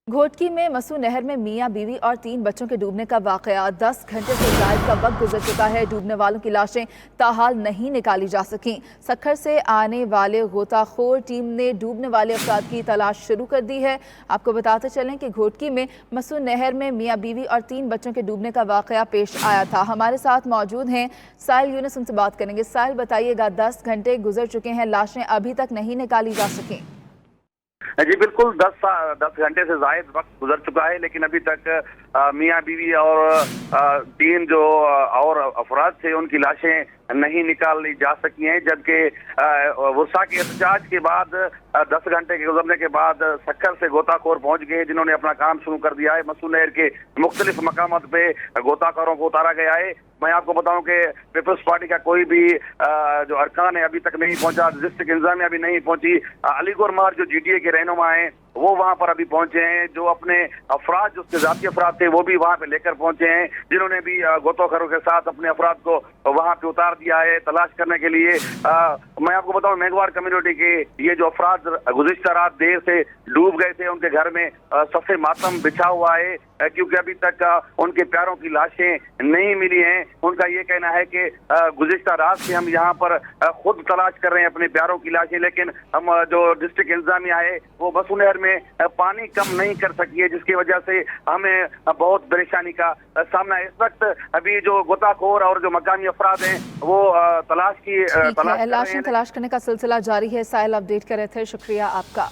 घोटकी में मसू नहर में मियां बीवी और 3 बच्चों के डूबने का वाकया 10 घंटे से ज्यादा का वक्त गुजर चुका है। डूबने वालों की लाशें ताहाल नहीं निकाली जा सकीं। सखर से आने वाले गोताखोर टीम ने डूबने वाले अफराद की तलाश शुरू कर दी है। आपको बताते चलें कि घोटकी में मसू नहर में मियां बीवी और 3 बच्चों के डूबने का वाकया पेश आया था। हमारे साथ मौजूद हैं साहिल यूनुस, उनसे बात करेंगे। साहिल, बताइएगा, 10 घंटे गुजर चुके हैं, लाशें अभी तक नहीं निकाली जा सकें। जी बिल्कुल, 10 घंटे से जायद वक्त गुजर चुका है, लेकिन अभी तक मियां बीवी और 3 जो और अफराद थे उनकी लाशें नहीं निकाली जा सकी हैं। जबकि वर्षा के एहतजाज के बाद 10 घंटे के गुजरने के बाद सक्कर से गोताखोर पहुंच गए, जिन्होंने अपना काम शुरू कर दिया है। मसू नहर के मुख्तलिफ मकामात पे गोताखोरों को उतारा गया है। मैं आपको बताऊं कि पीपल्स पार्टी का कोई भी जो अरकान है अभी तक नहीं पहुंचा, डिस्ट्रिक्ट इंतजामिया अभी नहीं पहुंची। अलीगढ़ महर जो जीटीए के रहनुमा हैं वो वहां पर अभी पहुंचे हैं। जो अपने अफराद, जो उसके जाती अफराद थे, वो भी वहां पे लेकर पहुंचे हैं, जिन्होंने भी गोताखोरों के साथ अपने अफराद को वहां पे उतार दिया है तलाश करने के लिए। मैं आपको बताऊं, मेघवार कम्युनिटी के ये जो अफराद गुज़िश्ता रात देर से डूब गए थे, उनके घर में सफ़े मातम बिछा हुआ है, क्योंकि अभी तक उनके प्यारों की लाशें नहीं मिली हैं। उनका ये कहना है कि गुज़िश्ता रात से हम यहाँ पर खुद तलाश कर रहे हैं अपने प्यारों की लाशें, लेकिन हम जो डिस्ट्रिक्ट इंतजामिया है वो मसू नहर में पानी कम नहीं कर सकी है, जिसकी वजह से हमें बहुत परेशानी का सामना है। इस वक्त अभी जो गोताखोर और जो मकामी अफराद हैं वो तलाश लाशें तलाश करने का सिलसिला जारी है। साहिल, अपडेट कर रहे थे, शुक्रिया आपका।